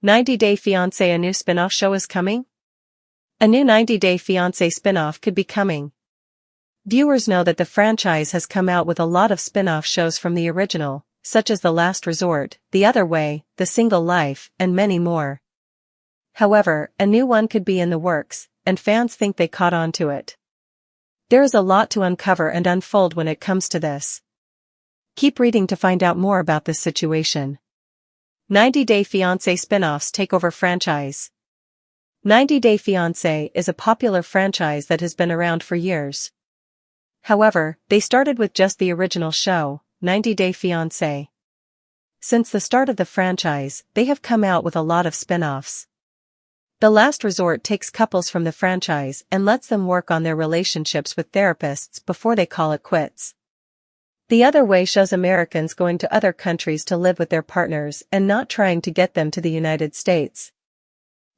90 Day Fiancé, a new spin-off show is coming? A new 90 Day Fiancé spin-off could be coming. Viewers know that the franchise has come out with a lot of spin-off shows from the original, such as The Last Resort, The Other Way, The Single Life, and many more. However, a new one could be in the works, and fans think they caught on to it. There is a lot to uncover and unfold when it comes to this. Keep reading to find out more about this situation. 90 Day Fiancé spin-offs take over franchise. 90 Day Fiancé is a popular franchise that has been around for years. However, they started with just the original show, 90 Day Fiancé. Since the start of the franchise, they have come out with a lot of spin-offs. The Last Resort takes couples from the franchise and lets them work on their relationships with therapists before they call it quits. The Other Way shows Americans going to other countries to live with their partners and not trying to get them to the United States.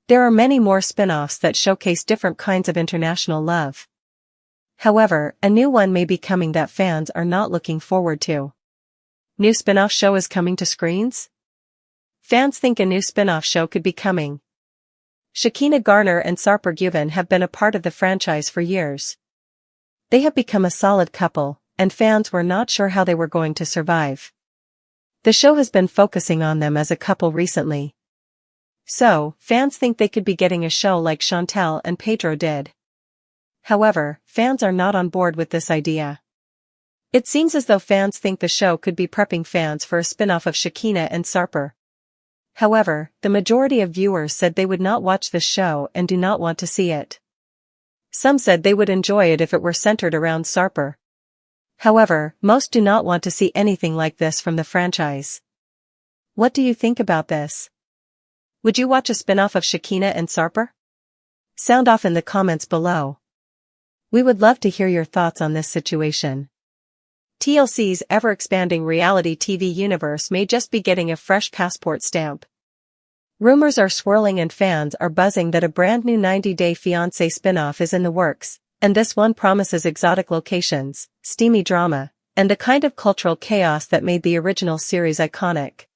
There are many more spin-offs that showcase different kinds of international love. However, a new one may be coming that fans are not looking forward to. New spin-off show is coming to screens? Fans think a new spin-off show could be coming. Shekinah Garner and Sarper Guven have been a part of the franchise for years. They have become a solid couple, and fans were not sure how they were going to survive. The show has been focusing on them as a couple recently. So, fans think they could be getting a show like Chantel and Pedro did. However, fans are not on board with this idea. It seems as though fans think the show could be prepping fans for a spin-off of Shekinah and Sarper. However, the majority of viewers said they would not watch the show and do not want to see it. Some said they would enjoy it if it were centered around Sarper. However, most do not want to see anything like this from the franchise. What do you think about this? Would you watch a spin-off of Shekinah and Sarper? Sound off in the comments below. We would love to hear your thoughts on this situation. TLC's ever-expanding reality TV universe may just be getting a fresh passport stamp. Rumors are swirling and fans are buzzing that a brand new 90 Day Fiancé spin-off is in the works, and this one promises exotic locations, steamy drama, and the kind of cultural chaos that made the original series iconic.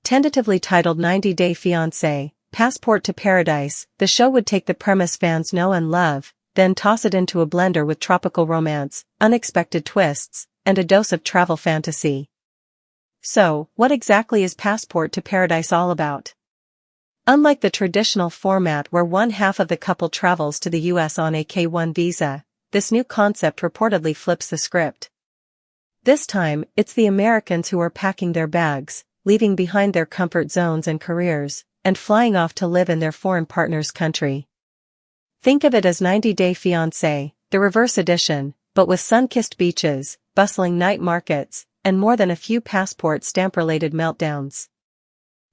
Tentatively titled 90 Day Fiancé, Passport to Paradise, the show would take the premise fans know and love, then toss it into a blender with tropical romance, unexpected twists, and a dose of travel fantasy. So, what exactly is Passport to Paradise all about? Unlike the traditional format where one half of the couple travels to the US on a K-1 visa, this new concept reportedly flips the script. This time, it's the Americans who are packing their bags, leaving behind their comfort zones and careers, and flying off to live in their foreign partner's country. Think of it as 90 Day Fiancé, the reverse edition, but with sun-kissed beaches, bustling night markets, and more than a few passport stamp-related meltdowns.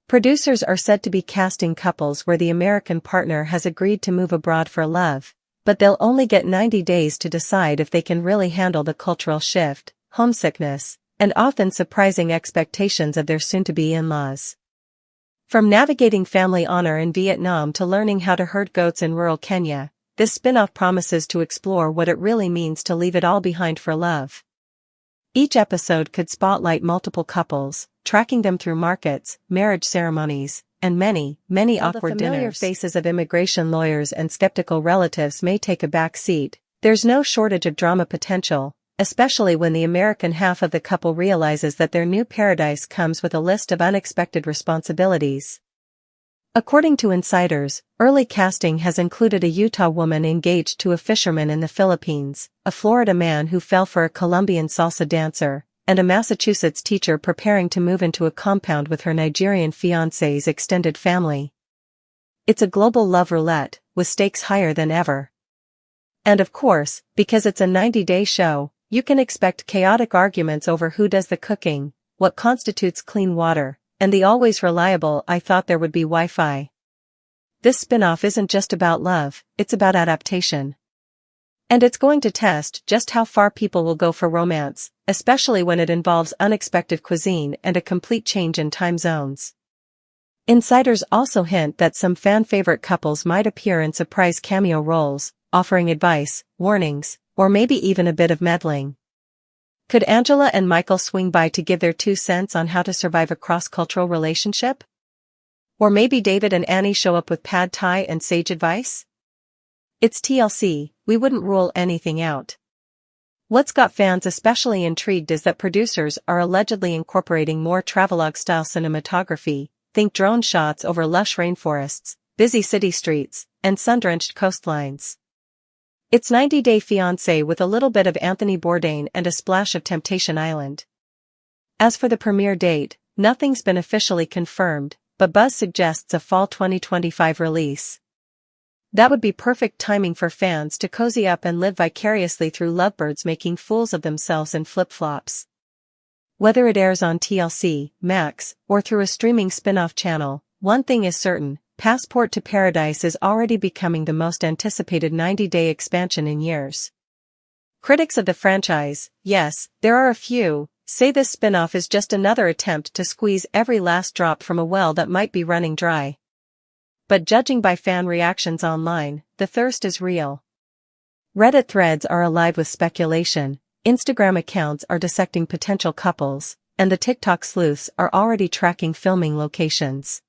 Producers are said to be casting couples where the American partner has agreed to move abroad for love, but they'll only get 90 days to decide if they can really handle the cultural shift, homesickness, and often surprising expectations of their soon-to-be in-laws. From navigating family honor in Vietnam to learning how to herd goats in rural Kenya, this spin-off promises to explore what it really means to leave it all behind for love. Each episode could spotlight multiple couples, tracking them through markets, marriage ceremonies, and many awkward dinners. The familiar faces of immigration lawyers and skeptical relatives may take a back seat. There's no shortage of drama potential, especially when the American half of the couple realizes that their new paradise comes with a list of unexpected responsibilities. According to insiders, early casting has included a Utah woman engaged to a fisherman in the Philippines, a Florida man who fell for a Colombian salsa dancer, and a Massachusetts teacher preparing to move into a compound with her Nigerian fiancé's extended family. It's a global love roulette, with stakes higher than ever. And of course, because it's a 90-day show, you can expect chaotic arguments over who does the cooking, what constitutes clean water, and the always reliable "I thought there would be Wi-Fi." This spin-off isn't just about love, it's about adaptation. And it's going to test just how far people will go for romance, especially when it involves unexpected cuisine and a complete change in time zones. Insiders also hint that some fan-favorite couples might appear in surprise cameo roles, offering advice, warnings, or maybe even a bit of meddling. Could Angela and Michael swing by to give their 2 cents on how to survive a cross-cultural relationship? Or maybe David and Annie show up with pad thai and sage advice? It's TLC, we wouldn't rule anything out. What's got fans especially intrigued is that producers are allegedly incorporating more travelogue-style cinematography, think drone shots over lush rainforests, busy city streets, and sun-drenched coastlines. It's 90 Day Fiancé with a little bit of Anthony Bourdain and a splash of Temptation Island. As for the premiere date, nothing's been officially confirmed, but buzz suggests a fall 2025 release. That would be perfect timing for fans to cozy up and live vicariously through lovebirds making fools of themselves in flip-flops. Whether it airs on TLC, Max, or through a streaming spin-off channel, one thing is certain: Passport to Paradise is already becoming the most anticipated 90-day expansion in years. Critics of the franchise, yes, there are a few, say this spin-off is just another attempt to squeeze every last drop from a well that might be running dry. But judging by fan reactions online, the thirst is real. Reddit threads are alive with speculation, Instagram accounts are dissecting potential couples, and the TikTok sleuths are already tracking filming locations.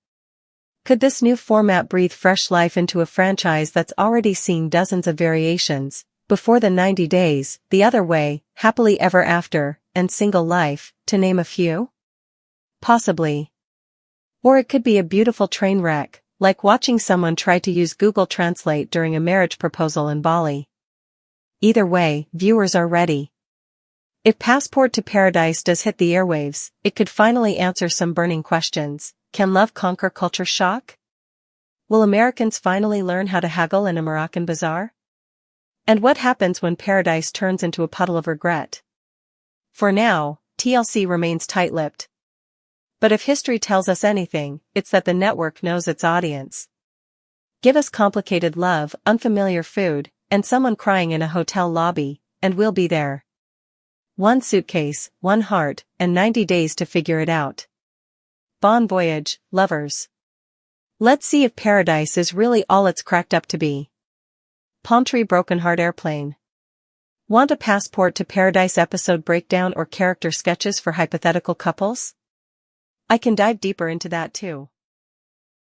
Could this new format breathe fresh life into a franchise that's already seen dozens of variations? Before the 90 Days, The Other Way, Happily Ever After, and Single Life, to name a few? Possibly. Or it could be a beautiful train wreck, like watching someone try to use Google Translate during a marriage proposal in Bali. Either way, viewers are ready. If Passport to Paradise does hit the airwaves, it could finally answer some burning questions. Can love conquer culture shock? Will Americans finally learn how to haggle in a Moroccan bazaar? And what happens when paradise turns into a puddle of regret? For now, TLC remains tight-lipped. But if history tells us anything, it's that the network knows its audience. Give us complicated love, unfamiliar food, and someone crying in a hotel lobby, and we'll be there. One suitcase, one heart, and 90 days to figure it out. Bon voyage, lovers. Let's see if paradise is really all it's cracked up to be. Palm Tree Broken Heart Airplane. Want a Passport to Paradise episode breakdown or character sketches for hypothetical couples? I can dive deeper into that too.